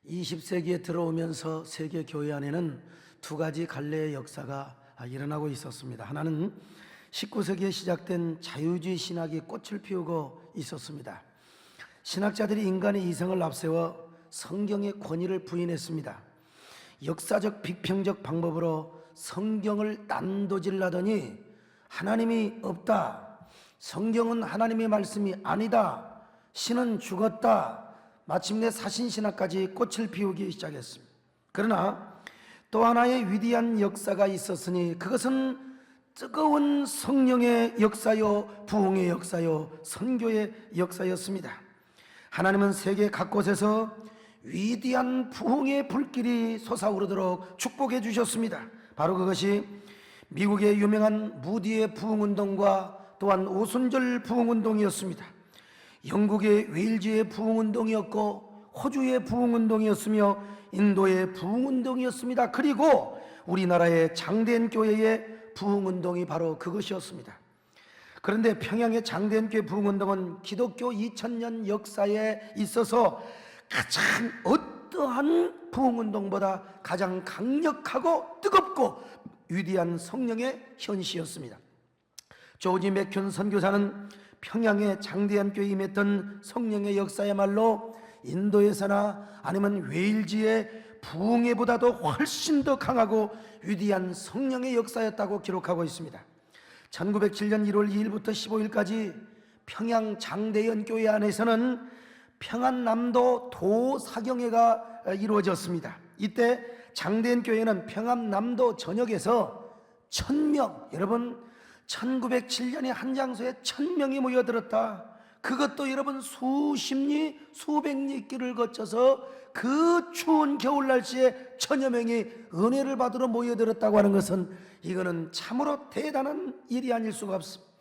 20세기에 들어오면서 세계 교회 안에는 두 가지 갈래의 역사가 일어나고 있었습니다. 하나는 19세기에 시작된 자유주의 신학이 꽃을 피우고 있었습니다. 신학자들이 인간의 이성을 앞세워 성경의 권위를 부인했습니다. 역사적 비평적 방법으로 성경을 난도질하더니 하나님이 없다, 성경은 하나님의 말씀이 아니다, 신은 죽었다, 마침내 사신신학까지 꽃을 피우기 시작했습니다. 그러나 또 하나의 위대한 역사가 있었으니 그것은 뜨거운 성령의 역사요, 부흥의 역사요, 선교의 역사였습니다. 하나님은 세계 각곳에서 위대한 부흥의 불길이 솟아오르도록 축복해 주셨습니다. 바로 그것이 미국의 유명한 무디의 부흥운동과 또한 오순절 부흥운동이었습니다. 영국의 웨일즈의 부흥운동이었고 호주의 부흥운동이었으며 인도의 부흥운동이었습니다. 그리고 우리나라의 장대한 교회의 부흥운동이 바로 그것이었습니다. 그런데 평양의 장대한 교회 부흥운동은 기독교 2000년 역사에 있어서 가장 어떠한 부흥운동보다 가장 강력하고 뜨겁고 위대한 성령의 현시였습니다. 조지 맥큐 선교사는 평양의 장대한 교회에 임했던 성령의 역사야말로 인도에서나 아니면 웨일즈의 부흥회보다도 훨씬 더 강하고 위대한 성령의 역사였다고 기록하고 있습니다. 1907년 1월 2일부터 15일까지 평양 장대현 교회 안에서는 평안남도 도사경회가 이루어졌습니다. 이때 장대현 교회는 평안남도 전역에서 1000명, 여러분 1907년에 한 장소에 1000명이 모여들었다. 그것도 여러분 수십리 수백리 길을 거쳐서 그 추운 겨울 날씨에 1000여 명이 은혜를 받으러 모여들었다고 하는 것은 이거는 참으로 대단한 일이 아닐 수가 없습니다.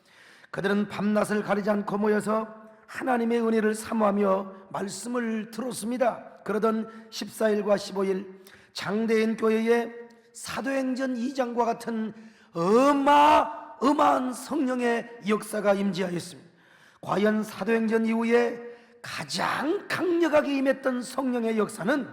그들은 밤낮을 가리지 않고 모여서 하나님의 은혜를 사모하며 말씀을 들었습니다. 그러던 14일과 15일 장대현 교회에 사도행전 2장과 같은 어마어마한 성령의 역사가 임재하였습니다. 과연 사도행전 이후에 가장 강력하게 임했던 성령의 역사는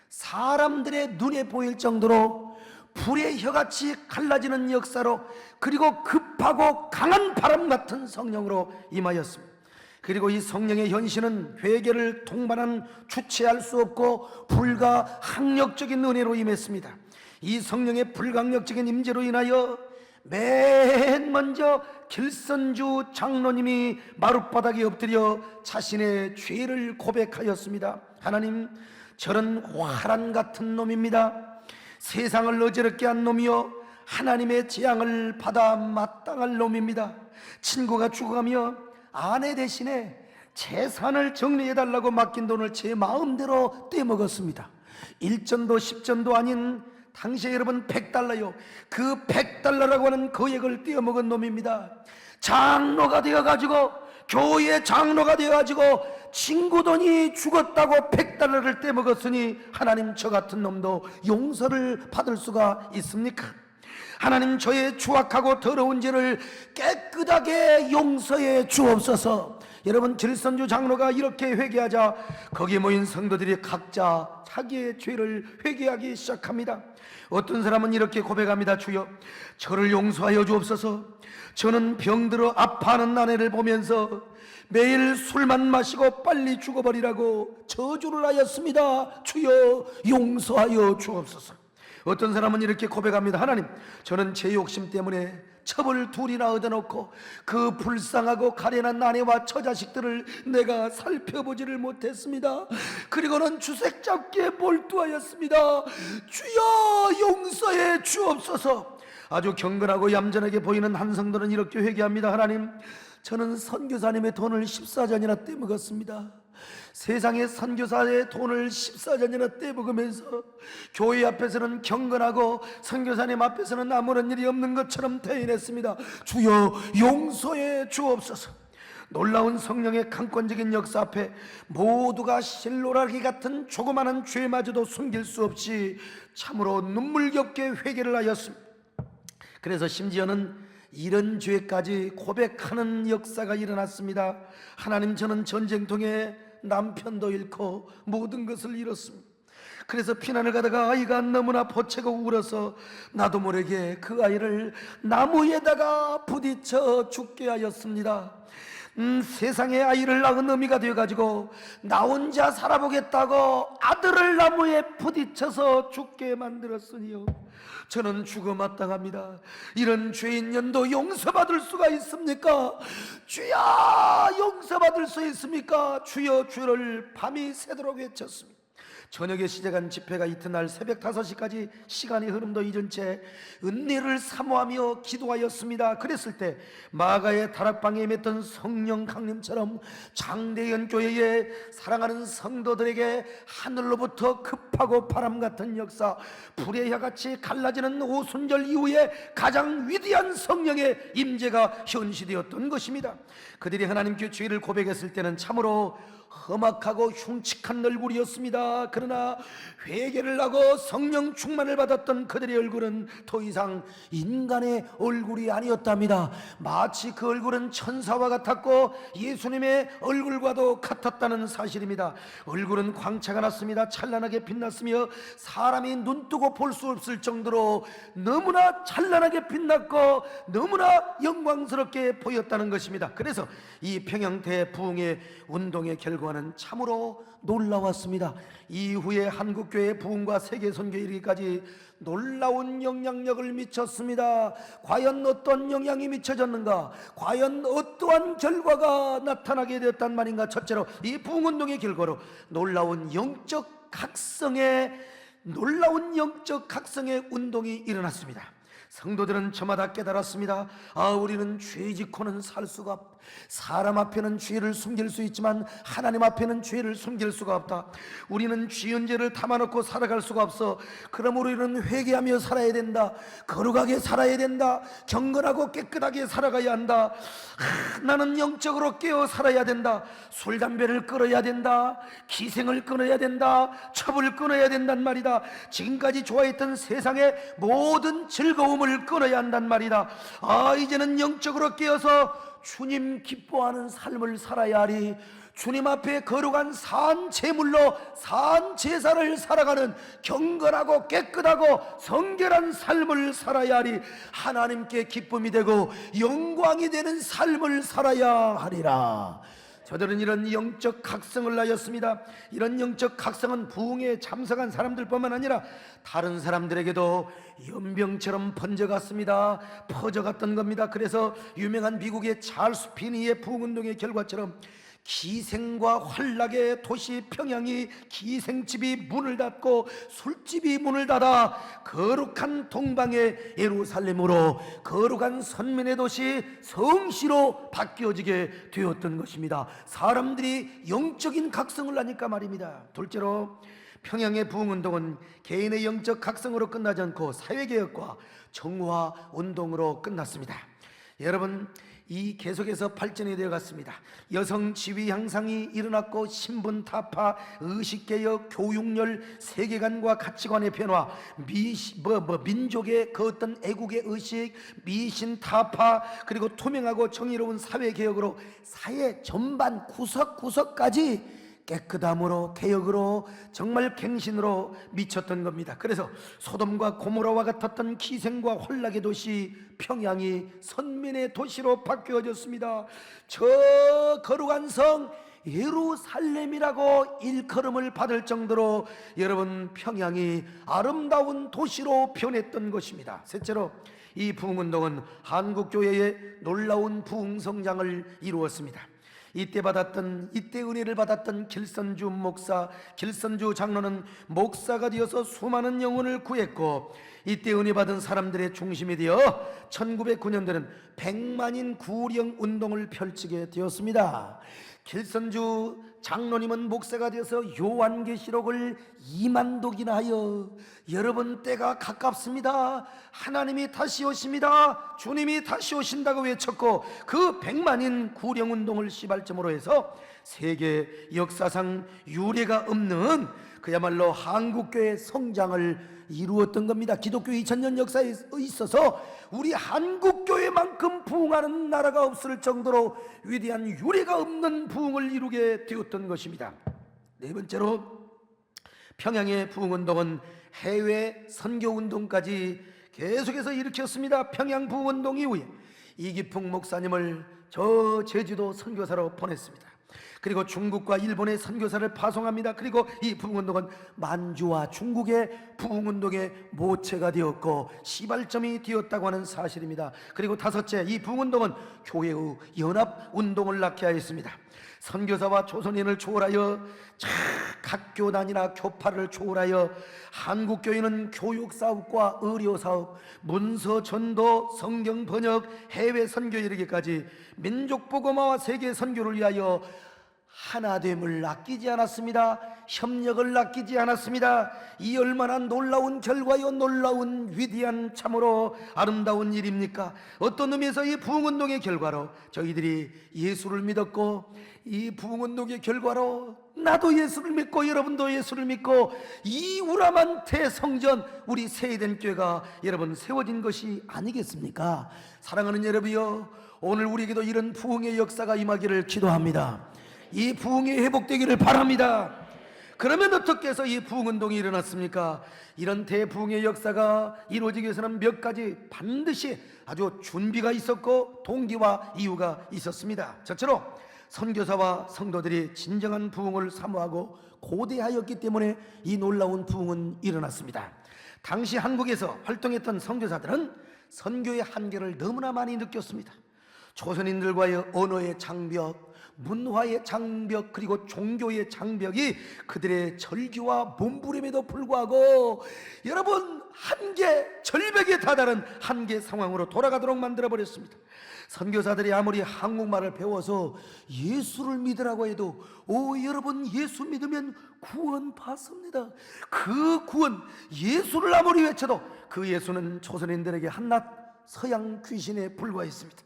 사람들의 눈에 보일 정도로 불의 혀같이 갈라지는 역사로, 그리고 급하고 강한 바람 같은 성령으로 임하였습니다. 그리고 이 성령의 현시는 회개를 동반한 주체할 수 없고 불가항력적인 은혜로 임했습니다. 이 성령의 불가항력적인 임재로 인하여 맨 먼저 길선주 장로님이 마룻바닥에 엎드려 자신의 죄를 고백하였습니다. 하나님, 저는 화란 같은 놈입니다. 세상을 어지럽게 한 놈이요, 하나님의 재앙을 받아 마땅할 놈입니다. 친구가 죽어가며 아내 대신에 재산을 정리해달라고 맡긴 돈을 제 마음대로 떼먹었습니다. 1전도 10전도 아닌 당시에 여러분 100달러요. 그 100달러라고 하는 거액을 떼어먹은 놈입니다. 장로가 되어가지고, 교회 장로가 되어가지고 친구 돈이 죽었다고 100달러를 떼먹었으니 하나님, 저 같은 놈도 용서를 받을 수가 있습니까? 하나님, 저의 추악하고 더러운 죄를 깨끗하게 용서해 주옵소서. 여러분, 길선주 장로가 이렇게 회개하자 거기에 모인 성도들이 각자 자기의 죄를 회개하기 시작합니다. 어떤 사람은 이렇게 고백합니다. 주여, 저를 용서하여 주옵소서. 저는 병들어 아파하는 아내를 보면서 매일 술만 마시고 빨리 죽어버리라고 저주를 하였습니다. 주여, 용서하여 주옵소서. 어떤 사람은 이렇게 고백합니다. 하나님, 저는 제 욕심 때문에 첩을 둘이나 얻어놓고 그 불쌍하고 가련한 아내와 처자식들을 내가 살펴보지를 못했습니다. 그리고는 주색 잡기에 몰두하였습니다. 주여, 용서해 주옵소서. 아주 경건하고 얌전하게 보이는 한 성도는 이렇게 회개합니다. 하나님, 저는 선교사님의 돈을 14전이나 떼먹었습니다. 세상의 선교사의 돈을 14전이나 떼먹으면서 교회 앞에서는 경건하고 선교사님 앞에서는 아무런 일이 없는 것처럼 대인했습니다. 주여, 용서해 주옵소서. 놀라운 성령의 강권적인 역사 앞에 모두가 실로라기 같은 조그마한 죄마저도 숨길 수 없이 참으로 눈물겹게 회개를 하였습니다. 그래서 심지어는 이런 죄까지 고백하는 역사가 일어났습니다. 하나님, 저는 전쟁통에 남편도 잃고 모든 것을 잃었습니다. 그래서 피난을 가다가 아이가 너무나 보채고 울어서 나도 모르게 그 아이를 나무에다가 부딪혀 죽게 하였습니다. 세상에 아이를 낳은 어미가 되어가지고 나 혼자 살아보겠다고 아들을 나무에 부딪혀서 죽게 만들었으니요, 저는 죽어 마땅합니다. 이런 죄인 년도 용서받을 수가 있습니까? 주야 용서받을 수 있습니까? 주여 주를 밤이 새도록 외쳤습니다. 저녁에 시작한 집회가 이튿날 새벽 5시까지 시간이 흐름도 잊은 채 은혜를 사모하며 기도하였습니다. 그랬을 때 마가의 다락방에 임했던 성령 강림처럼 장대현 교회의 사랑하는 성도들에게 하늘로부터 급하고 바람 같은 역사, 불의 혀같이 갈라지는 오순절 이후에 가장 위대한 성령의 임재가 현시되었던 것입니다. 그들이 하나님께 죄를 고백했을 때는 참으로 험악하고 흉측한 얼굴이었습니다. 그러나 회개를 하고 성령 충만을 받았던 그들의 얼굴은 더 이상 인간의 얼굴이 아니었답니다. 마치 그 얼굴은 천사와 같았고 예수님의 얼굴과도 같았다는 사실입니다. 얼굴은 광채가 났습니다. 찬란하게 빛났으며 사람이 눈뜨고 볼 수 없을 정도로 너무나 찬란하게 빛났고 너무나 영광스럽게 보였다는 것입니다. 그래서 이 평양 대부흥의 운동의 결과는 참으로 놀라웠습니다. 이후에 한국교회 부흥과 세계선교에 이르기까지 놀라운 영향력을 미쳤습니다. 과연 어떤 영향이 미쳐졌는가? 과연 어떠한 결과가 나타나게 되었단 말인가? 첫째로 이 부흥운동의 결과로 놀라운 영적 각성의 운동이 일어났습니다. 성도들은 저마다 깨달았습니다. 우리는 죄 짓고는 살 수가 없다. 사람 앞에는 죄를 숨길 수 있지만 하나님 앞에는 죄를 숨길 수가 없다. 우리는 지은 죄를 담아놓고 살아갈 수가 없어. 그러므로 우리는 회개하며 살아야 된다. 거룩하게 살아야 된다. 경건하고 깨끗하게 살아가야 한다. 나는 영적으로 깨어 살아야 된다. 술 담배를 끊어야 된다. 기생을 끊어야 된다. 첩을 끊어야 된단 말이다. 지금까지 좋아했던 세상의 모든 즐거움을 끊어야 한단 말이다. 이제는 영적으로 깨어서 주님 기뻐하는 삶을 살아야 하리. 주님 앞에 거룩한 산 제물로 산 제사를 살아가는 경건하고 깨끗하고 성결한 삶을 살아야 하리. 하나님께 기쁨이 되고 영광이 되는 삶을 살아야 하리라. 저들은 이런 영적 각성을 하였습니다. 이런 영적 각성은 부흥에 참석한 사람들뿐만 아니라 다른 사람들에게도 연병처럼 퍼져갔던 겁니다. 그래서 유명한 미국의 찰스 피니의 부흥운동의 결과처럼 기생과 환락의 도시 평양이 기생집이 문을 닫고 술집이 문을 닫아 거룩한 동방의 예루살렘으로, 거룩한 선민의 도시 성시로 바뀌어지게 되었던 것입니다. 사람들이 영적인 각성을 하니까 말입니다. 둘째로 평양의 부흥운동은 개인의 영적 각성으로 끝나지 않고 사회개혁과 정화 운동으로 끝났습니다. 여러분, 이 계속해서 발전이 되어 갔습니다. 여성 지위 향상이 일어났고 신분 타파, 의식개혁, 교육열, 세계관과 가치관의 변화, 민족의 그 어떤 애국의 의식, 미신 타파, 그리고 투명하고 정의로운 사회개혁으로 사회 전반 구석구석까지 깨끗함으로, 개혁으로, 정말 갱신으로 미쳤던 겁니다. 그래서 소돔과 고모라와 같았던 기생과 혼락의 도시 평양이 선민의 도시로 바뀌어졌습니다. 저 거룩한 성 예루살렘이라고 일컬음을 받을 정도로 여러분, 평양이 아름다운 도시로 변했던 것입니다. 셋째로 이 부흥운동은 한국교회의 놀라운 부흥성장을 이루었습니다. 이때 은혜를 받았던 길선주 목사, 길선주 장로는 목사가 되어서 수많은 영혼을 구했고, 이때 은혜 받은 사람들의 중심이 되어 1909년도에는 100만인 구령 운동을 펼치게 되었습니다. 길선주 장로님은 목사가 되어서 요한계시록을 2만 독이나 하여, 여러분 때가 가깝습니다. 하나님이 다시 오십니다. 주님이 다시 오신다고 외쳤고, 그 100만인 구령운동을 시발점으로 해서 세계 역사상 유례가 없는 그야말로 한국교회 성장을 이루었던 겁니다. 기독교 2000년 역사에 있어서 우리 한국교회만큼 부흥하는 나라가 없을 정도로 위대한 유례가 없는 부흥을 이루게 되었던 것입니다. 네 번째로 평양의 부흥운동은 해외 선교운동까지 계속해서 일으켰습니다. 평양 부흥운동 이후에 이기풍 목사님을 저 제주도 선교사로 보냈습니다. 그리고 중국과 일본의 선교사를 파송합니다. 그리고 이 부흥운동은 만주와 중국의 부흥운동의 모체가 되었고 시발점이 되었다고 하는 사실입니다. 그리고 다섯째, 이 부흥운동은 교회의 연합운동을 낳게 하였습니다. 선교사와 조선인을 초월하여 각 교단이나 교파를 초월하여 한국교회는 교육사업과 의료사업, 문서 전도, 성경 번역, 해외 선교 이르기까지 민족복음화와 세계 선교를 위하여 하나됨을 아끼지 않았습니다. 협력을 아끼지 않았습니다. 이 얼마나 놀라운 결과요, 놀라운 위대한 참으로 아름다운 일입니까? 어떤 의미에서 이 부흥운동의 결과로 저희들이 예수를 믿었고, 이 부흥운동의 결과로 나도 예수를 믿고 여러분도 예수를 믿고 이 우라만테 성전, 우리 세이된 교회가 여러분 세워진 것이 아니겠습니까? 사랑하는 여러분이여, 오늘 우리에게도 이런 부흥의 역사가 임하기를 기도합니다. 이 부흥이 회복되기를 바랍니다. 그러면 어떻게 해서 이 부흥운동이 일어났습니까? 이런 대부흥의 역사가 이루어지기 위해서는 몇 가지 반드시 아주 준비가 있었고 동기와 이유가 있었습니다. 첫째로 선교사와 성도들이 진정한 부흥을 사모하고 고대하였기 때문에 이 놀라운 부흥은 일어났습니다. 당시 한국에서 활동했던 선교사들은 선교의 한계를 너무나 많이 느꼈습니다. 조선인들과의 언어의 장벽, 문화의 장벽, 그리고 종교의 장벽이 그들의 절규와 몸부림에도 불구하고 여러분 한계, 절벽에 다다른 한계 상황으로 돌아가도록 만들어버렸습니다. 선교사들이 아무리 한국말을 배워서 예수를 믿으라고 해도 여러분 예수 믿으면 구원 받습니다. 그 구원, 예수를 아무리 외쳐도 그 예수는 조선인들에게 한낱 서양 귀신에 불과했습니다.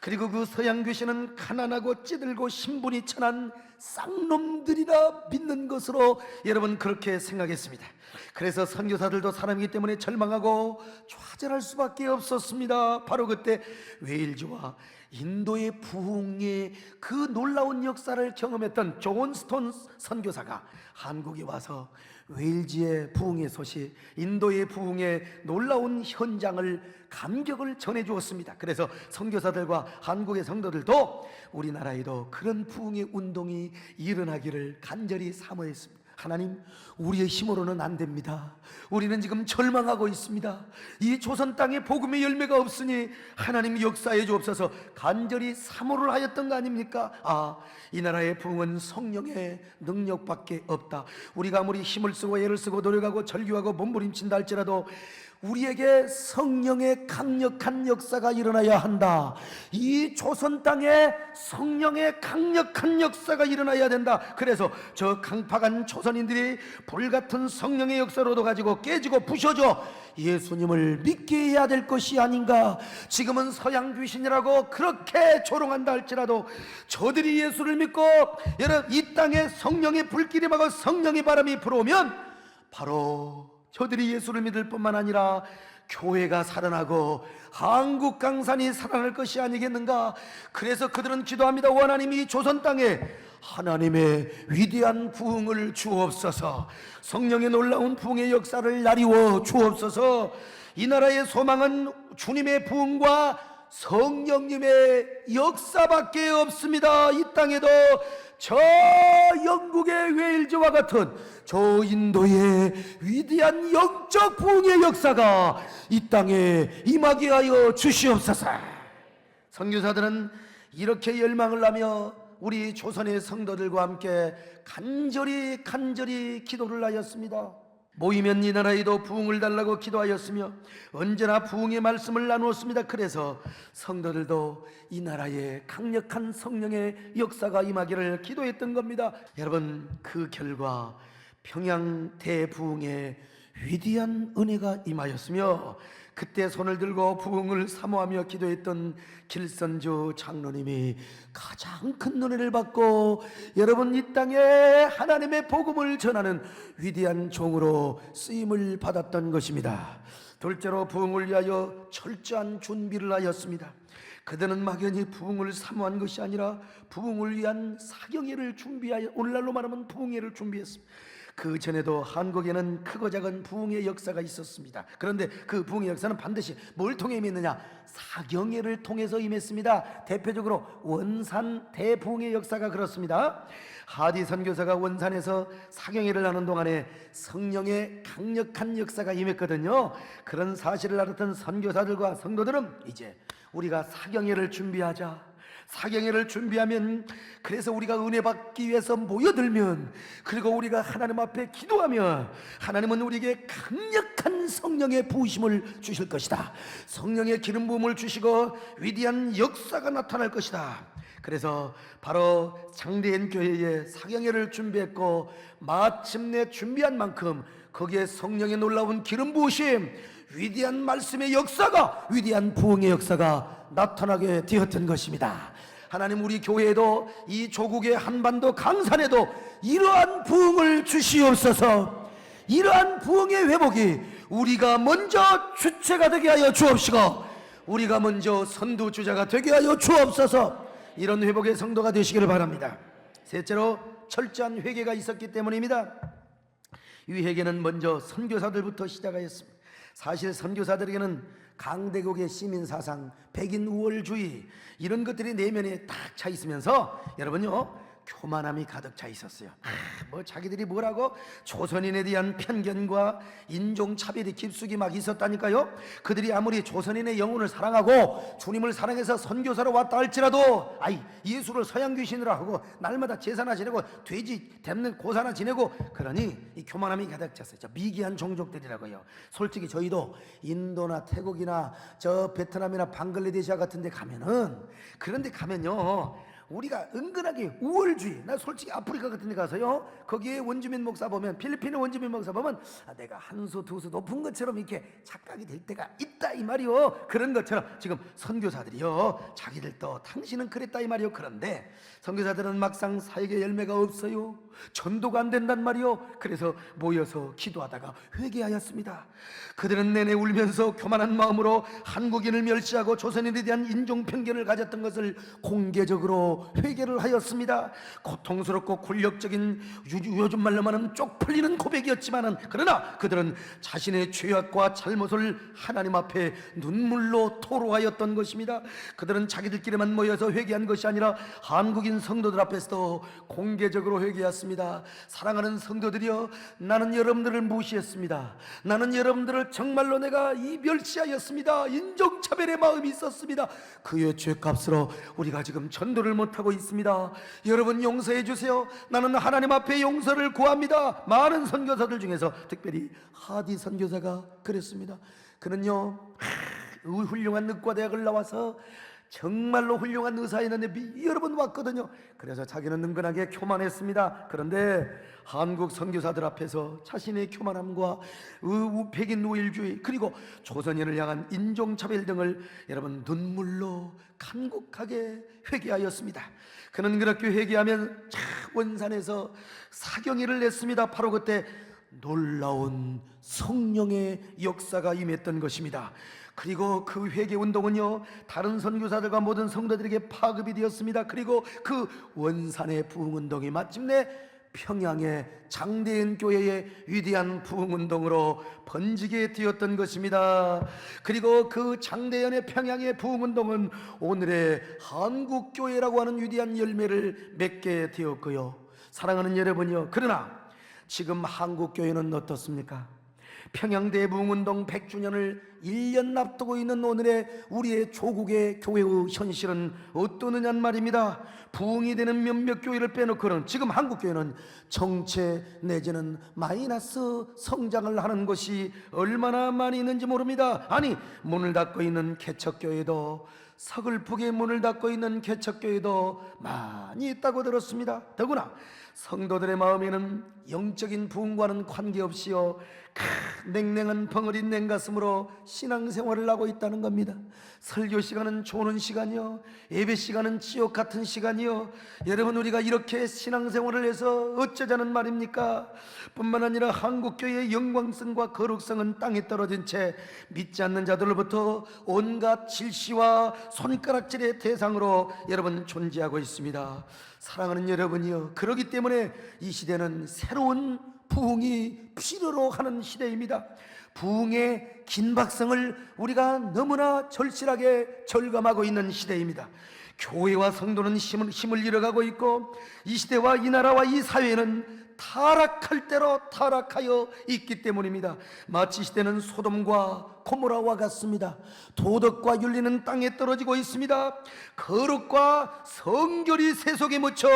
그리고 그 서양 귀신은 가난하고 찌들고 신분이 천한 쌍놈들이라 믿는 것으로 여러분 그렇게 생각했습니다. 그래서 선교사들도 사람이기 때문에 절망하고 좌절할 수밖에 없었습니다. 바로 그때 웨일즈와 인도의 부흥의 그 놀라운 역사를 경험했던 존 스톤 선교사가 한국에 와서 웨일즈의 부흥의 소식, 인도의 부흥의 놀라운 현장을 감격을 전해주었습니다. 그래서 선교사들과 한국의 성도들도 우리나라에도 그런 부흥의 운동이 일어나기를 간절히 사모했습니다. 하나님, 우리의 힘으로는 안 됩니다. 우리는 지금 절망하고 있습니다. 이 조선 땅에 복음의 열매가 없으니 하나님 역사해 주옵소서 간절히 사모를 하였던 거 아닙니까? 이 나라의 부흥은 성령의 능력밖에 없다. 우리가 아무리 힘을 쓰고 애를 쓰고 노력하고 절규하고 몸부림친다 할지라도 우리에게 성령의 강력한 역사가 일어나야 한다. 이 조선 땅에 성령의 강력한 역사가 일어나야 된다. 그래서 저 강팍한 조선인들이 불같은 성령의 역사로도 가지고 깨지고 부셔져 예수님을 믿게 해야 될 것이 아닌가. 지금은 서양 귀신이라고 그렇게 조롱한다 할지라도 저들이 예수를 믿고 여러분 이 땅에 성령의 불길이 막고 성령의 바람이 불어오면 바로 저들이 예수를 믿을 뿐만 아니라 교회가 살아나고 한국 강산이 살아날 것이 아니겠는가. 그래서 그들은 기도합니다. 하나님, 이 조선 땅에 하나님의 위대한 부흥을 주옵소서. 성령의 놀라운 부흥의 역사를 나리워 주옵소서. 이 나라의 소망은 주님의 부흥과 성령님의 역사밖에 없습니다. 이 땅에도 저 영국의 웨일즈와 같은 저 인도의 위대한 영적 부흥의 역사가 이 땅에 임하게 하여 주시옵소서. 선교사들은 이렇게 열망을 하며 우리 조선의 성도들과 함께 간절히 기도를 하였습니다. 모이면 이 나라에도 부흥을 달라고 기도하였으며 언제나 부흥의 말씀을 나누었습니다. 그래서 성도들도 이 나라에 강력한 성령의 역사가 임하기를 기도했던 겁니다. 여러분, 그 결과 평양 대부흥의 위대한 은혜가 임하였으며 그때 손을 들고 부흥을 사모하며 기도했던 길선주 장로님이 가장 큰 은혜를 받고 여러분 이 땅에 하나님의 복음을 전하는 위대한 종으로 쓰임을 받았던 것입니다. 둘째로 부흥을 위하여 철저한 준비를 하였습니다. 그들은 막연히 부흥을 사모한 것이 아니라 부흥을 위한 사경회를 준비하여, 오늘날로 말하면 부흥회를 준비했습니다. 그 전에도 한국에는 크고 작은 부흥의 역사가 있었습니다. 그런데 그 부흥의 역사는 반드시 뭘 통해 임했느냐? 사경회를 통해서 임했습니다. 대표적으로 원산 대부흥의 역사가 그렇습니다. 하디 선교사가 원산에서 사경회를 하는 동안에 성령의 강력한 역사가 임했거든요. 그런 사실을 알았던 선교사들과 성도들은 이제 우리가 사경회를 준비하자, 사경회를 준비하면, 그래서 우리가 은혜 받기 위해서 모여들면, 그리고 우리가 하나님 앞에 기도하면 하나님은 우리에게 강력한 성령의 부으심을 주실 것이다. 성령의 기름 부음을 주시고 위대한 역사가 나타날 것이다. 그래서 바로 장대현 교회에 사경회를 준비했고, 마침내 준비한 만큼 거기에 성령의 놀라운 기름 부으심, 위대한 말씀의 역사가, 위대한 부흥의 역사가 나타나게 되었던 것입니다. 하나님, 우리 교회에도, 이 조국의 한반도 강산에도 이러한 부흥을 주시옵소서. 이러한 부흥의 회복이 우리가 먼저 주체가 되게 하여 주옵시고, 우리가 먼저 선두주자가 되게 하여 주옵소서. 이런 회복의 성도가 되시기를 바랍니다. 셋째로, 철저한 회개가 있었기 때문입니다. 이 회개는 먼저 선교사들부터 시작하였습니다. 사실 선교사들에게는 강대국의 시민사상, 백인 우월주의, 이런 것들이 내면에 딱 차 있으면서, 여러분요, 교만함이 가득 차 있었어요. 뭐 자기들이 뭐라고, 조선인에 대한 편견과 인종차별이 깊숙이 막 있었다니까요. 그들이 아무리 조선인의 영혼을 사랑하고 주님을 사랑해서 선교사로 왔다 할지라도, 예수를 서양 귀신으로 하고 날마다 제사나 지내고 돼지 댐는 고사나 지내고, 그러니 이 교만함이 가득 찼어요. 저 미개한 종족들이라고요. 솔직히 저희도 인도나 태국이나 저 베트남이나 방글라데시아 같은 데 가면은, 그런 데 가면요, 우리가 은근하게 우월주의, 나 솔직히 아프리카 같은 데 가서요, 거기에 원주민 목사 보면, 필리핀의 원주민 목사 보면, 내가 한 수 두 수 높은 것처럼 이렇게 착각이 될 때가 있다 이 말이요. 그런 것처럼 지금 선교사들이요, 자기들도 당신은 그랬다 이 말이요. 그런데 선교사들은 막상 사역의 열매가 없어요. 전도가 안 된단 말이요. 그래서 모여서 기도하다가 회개하였습니다. 그들은 내내 울면서 교만한 마음으로 한국인을 멸시하고 조선인에 대한 인종 편견을 가졌던 것을 공개적으로 회개를 하였습니다. 고통스럽고 굴욕적인, 요즘 말로 말하면 쪽팔리는 고백이었지만은, 그러나 그들은 자신의 죄악과 잘못을 하나님 앞에 눈물로 토로하였던 것입니다. 그들은 자기들끼리만 모여서 회개한 것이 아니라 한국인 성도들 앞에서도 공개적으로 회개했습니다. 사랑하는 성도들이여, 나는 여러분들을 무시했습니다. 나는 여러분들을 정말로 내가 멸시하였습니다. 인종차별의 마음이 있었습니다. 그의 죄값으로 우리가 지금 전도를 못하고 있습니다. 여러분 용서해 주세요. 나는 하나님 앞에 용서를 구합니다. 많은 선교사들 중에서 특별히 하디 선교사가 그랬습니다. 그는요, 훌륭한 의과대학을 나와서 정말로 훌륭한 의사였는데 여러 번 왔거든요. 그래서 자기는 은근하게 교만했습니다. 그런데 한국 선교사들 앞에서 자신의 교만함과 백인 우일주의, 그리고 조선인을 향한 인종차별 등을 여러분 눈물로 간곡하게 회개하였습니다. 그는 그렇게 회개하면 원산에서 사경회를 냈습니다. 바로 그때 놀라운 성령의 역사가 임했던 것입니다. 그리고 그 회개 운동은요, 다른 선교사들과 모든 성도들에게 파급이 되었습니다. 그리고 그 원산의 부흥 운동이 마침내 평양의 장대현 교회의 위대한 부흥 운동으로 번지게 되었던 것입니다. 그리고 그 장대현의 평양의 부흥 운동은 오늘의 한국 교회라고 하는 위대한 열매를 맺게 되었고요. 사랑하는 여러분이요, 그러나 지금 한국 교회는 어떻습니까? 평양대부흥운동 100주년을 1년 앞두고 있는 오늘의 우리의 조국의 교회의 현실은 어떠느냐는 말입니다. 부흥이 되는 몇몇 교회를 빼놓고는 지금 한국교회는 정체 내지는 마이너스 성장을 하는 것이 얼마나 많이 있는지 모릅니다. 아니, 문을 닫고 있는 개척교회도, 서글프게 문을 닫고 있는 개척교회도 많이 있다고 들었습니다. 더구나 성도들의 마음에는 영적인 부흥과는 관계없이요, 냉랭한 벙어린 냉가슴으로 신앙생활을 하고 있다는 겁니다. 설교 시간은 조는 시간이요, 예배 시간은 지옥 같은 시간이요. 여러분, 우리가 이렇게 신앙생활을 해서 어쩌자는 말입니까? 뿐만 아니라 한국교회의 영광성과 거룩성은 땅에 떨어진 채 믿지 않는 자들로부터 온갖 질시와 손가락질의 대상으로 여러분 존재하고 있습니다. 사랑하는 여러분이요, 그렇기 때문에 이 시대는 새로운 부흥이 필요로 하는 시대입니다. 부흥의 긴박성을 우리가 너무나 절실하게 절감하고 있는 시대입니다. 교회와 성도는 힘을 잃어가고 있고, 이 시대와 이 나라와 이 사회는 타락할 대로 타락하여 있기 때문입니다. 마치 시대는 소돔과 고모라와 같습니다. 도덕과 윤리는 땅에 떨어지고 있습니다. 거룩과 성결이 세속에 묻혀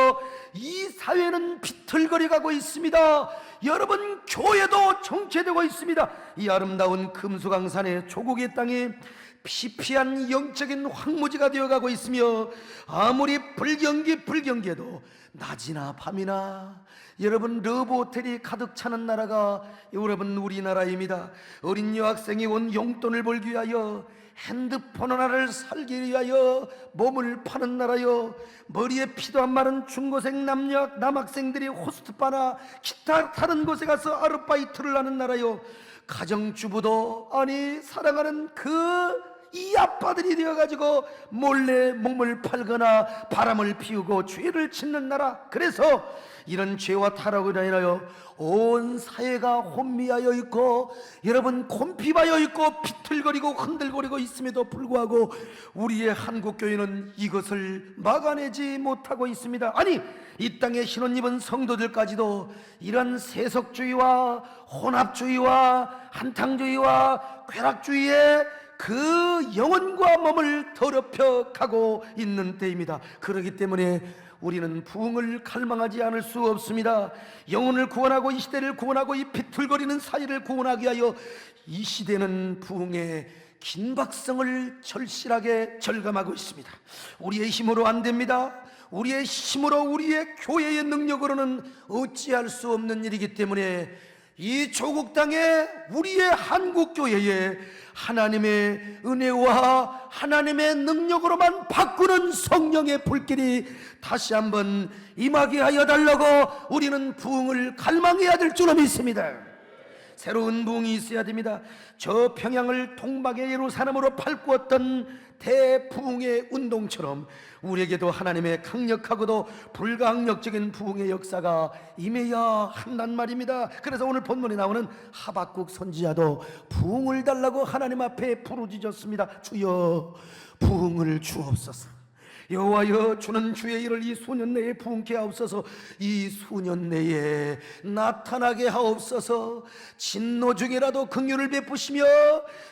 이 사회는 비틀거려가고 있습니다. 여러분, 교회도 정체되고 있습니다. 이 아름다운 금수강산의 조국의 땅에 피피한 영적인 황무지가 되어가고 있으며, 아무리 불경기에도 낮이나 밤이나 여러분 러브호텔이 가득 차는 나라가 여러분 우리나라입니다. 어린 여학생이 온 용돈을 벌기 위하여 핸드폰 하나를 살기 위하여 몸을 파는 나라요. 머리에 피도 안 마른 중고생 남학생들이 호스트바나 기타 다른 곳에 가서 아르바이트를 하는 나라요. 가정주부도 아니 사랑하는 이 아빠들이 되어가지고 몰래 몸을 팔거나 바람을 피우고 죄를 짓는 나라. 그래서 이런 죄와 타락으로 인하여 온 사회가 혼미하여 있고, 여러분 곰피바여 있고 비틀거리고 흔들거리고 있음에도 불구하고 우리의 한국교회는 이것을 막아내지 못하고 있습니다. 아니, 이 땅에 신혼 입은 성도들까지도 이런 세속주의와 혼합주의와 한탕주의와 쾌락주의에 그 영혼과 몸을 더럽혀 가고 있는 때입니다. 그렇기 때문에 우리는 부흥을 갈망하지 않을 수 없습니다. 영혼을 구원하고 이 시대를 구원하고 이 비틀거리는 사회를 구원하기 위하여 이 시대는 부흥의 긴박성을 절실하게 절감하고 있습니다. 우리의 힘으로 안 됩니다. 우리의 힘으로, 우리의 교회의 능력으로는 어찌할 수 없는 일이기 때문에 이 조국 땅에 우리의 한국교회에 하나님의 은혜와 하나님의 능력으로만 바꾸는 성령의 불길이 다시 한번 임하게 하여 달라고 우리는 부흥을 갈망해야 될 줄로 믿습니다. 새로운 부흥이 있어야 됩니다. 저 평양을 동방의 예루살렘으로 발꾸었던 대부흥의 운동처럼 우리에게도 하나님의 강력하고도 불가항력적인 부흥의 역사가 임해야 한단 말입니다. 그래서 오늘 본문에 나오는 하박국 선지자도 부흥을 달라고 하나님 앞에 부르짖었습니다. 주여 부흥을 주옵소서. 여호와여, 주는 주의 일을 이 수년 내에 부흥케 하옵소서. 이 수년 내에 나타나게 하옵소서. 진노 중이라도 긍휼을 베푸시며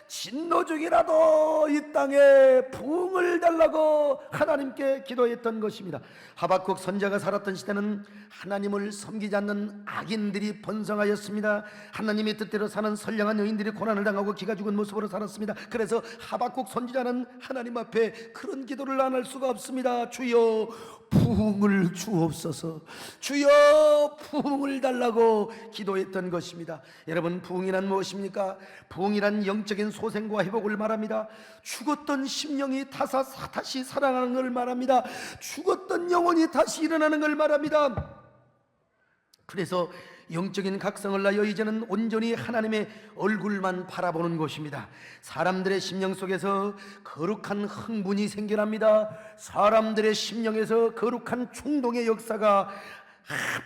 진노 중이라도 이 땅에 부흥을 달라고 하나님께 기도했던 것입니다. 하박국 선지자가 살았던 시대는 하나님을 섬기지 않는 악인들이 번성하였습니다. 하나님의 뜻대로 사는 선량한 여인들이 고난을 당하고 기가 죽은 모습으로 살았습니다. 그래서 하박국 선지자는 하나님 앞에 그런 기도를 안 할 수가 없습니다. 주여 부흥을 주옵소서. 주여 부흥을 달라고 기도했던 것입니다. 여러분, 부흥이란 무엇입니까? 부흥이란 영적인 소생과 회복을 말합니다. 죽었던 심령이 다시 살아나는 걸 말합니다. 죽었던 영혼이 다시 일어나는 걸 말합니다. 그래서 영적인 각성을 나여 이제는 온전히 하나님의 얼굴만 바라보는 것입니다. 사람들의 심령 속에서 거룩한 흥분이 생겨납니다. 사람들의 심령에서 거룩한 충동의 역사가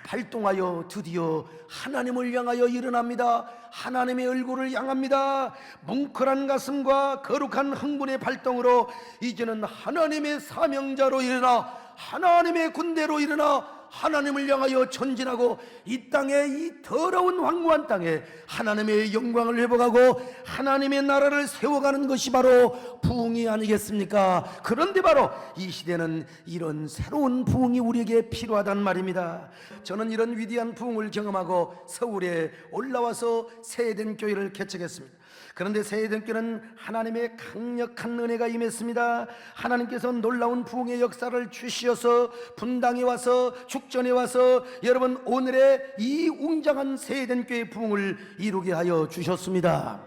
발동하여 드디어 하나님을 향하여 일어납니다. 하나님의 얼굴을 향합니다. 뭉클한 가슴과 거룩한 흥분의 발동으로 이제는 하나님의 사명자로 일어나 하나님의 군대로 일어나 하나님을 향하여 전진하고 이 땅에, 이 더러운 황무한 땅에 하나님의 영광을 회복하고 하나님의 나라를 세워가는 것이 바로 부흥이 아니겠습니까? 그런데 바로 이 시대는 이런 새로운 부흥이 우리에게 필요하단 말입니다. 저는 이런 위대한 부흥을 경험하고 서울에 올라와서 새에덴 교회를 개척했습니다. 그런데 새에덴 교회는 하나님의 강력한 은혜가 임했습니다. 하나님께서 놀라운 부흥의 역사를 주시어서 분당에 와서, 죽전에 와서 여러분 오늘의 이 웅장한 새에덴 교회의 부흥을 이루게 하여 주셨습니다.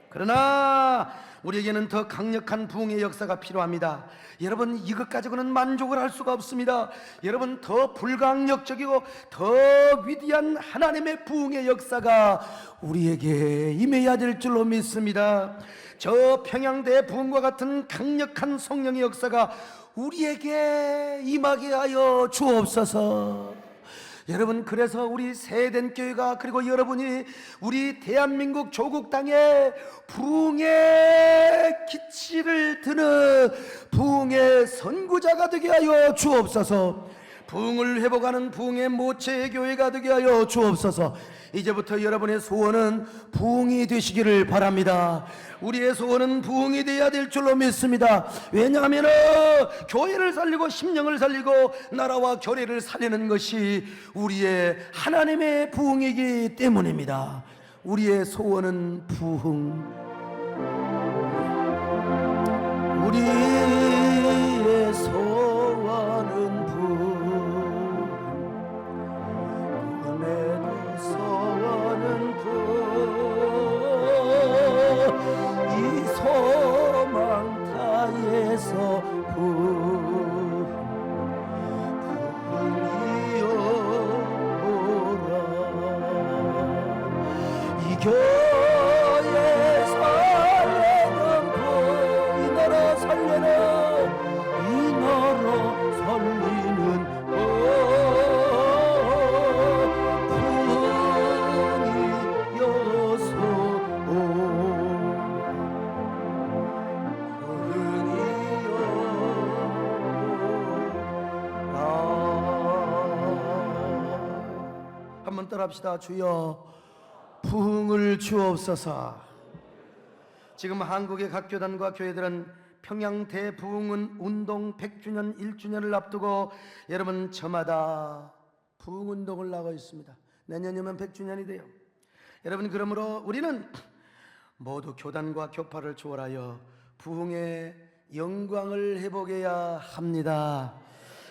그러나 우리에게는 더 강력한 부흥의 역사가 필요합니다. 여러분, 이것 가지고는 만족을 할 수가 없습니다. 여러분, 더 불가항력적이고 더 위대한 하나님의 부흥의 역사가 우리에게 임해야 될 줄로 믿습니다. 저 평양대 부흥과 같은 강력한 성령의 역사가 우리에게 임하게 하여 주옵소서. 여러분, 그래서 우리 세덴교회가, 그리고 여러분이 우리 대한민국 조국 땅에 부흥의 기치를 드는 부흥의 선구자가 되게 하여 주옵소서. 부흥을 회복하는 부흥의 모체의 교회가 되게 하여 주옵소서. 이제부터 여러분의 소원은 부흥이 되시기를 바랍니다. 우리의 소원은 부흥이 되어야 될 줄로 믿습니다. 왜냐하면 교회를 살리고 심령을 살리고 나라와 교회를 살리는 것이 우리의 하나님의 부흥이기 때문입니다. 우리의 소원은 부흥, 우리의 소원은 부흥, 꿈에도 소원은 부흥, 이 소망 타에서 부흥이여 오라. 이 교회 살리는 부흥, 이 나라 살리는, 이 나라 살리는 한번 따라합시다. 주여 부흥을 주옵소서. 지금 한국의 각 교단과 교회들은 평양 대부흥은 운동 100주년 1주년을 앞두고 여러분 저마다 부흥운동을 나가고 있습니다. 내년이면 100주년이 돼요. 여러분, 그러므로 우리는 모두 교단과 교파를 초월하여 부흥의 영광을 회복해야 합니다.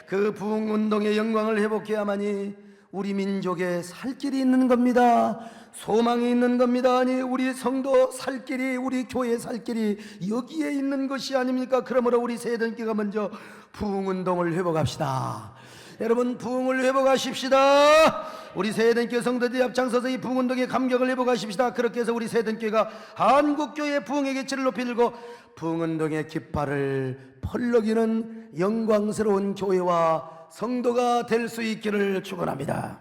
그 부흥운동의 영광을 회복해야만이 우리 민족에 살 길이 있는 겁니다. 소망이 있는 겁니다. 아니, 우리 성도 살 길이, 우리 교회 살 길이 여기에 있는 것이 아닙니까? 그러므로 우리 세대교회가 먼저 부흥운동을 회복합시다. 여러분, 부흥을 회복하십시다. 우리 세대교회 성도들이 앞장서서 이 부흥운동의 감격을 회복하십시다. 그렇게 해서 우리 세대교회가 한국교회의 부흥의 기치를 높이 들고 부흥운동의 깃발을 펄럭이는 영광스러운 교회와 성도가 될 수 있기를 축원합니다.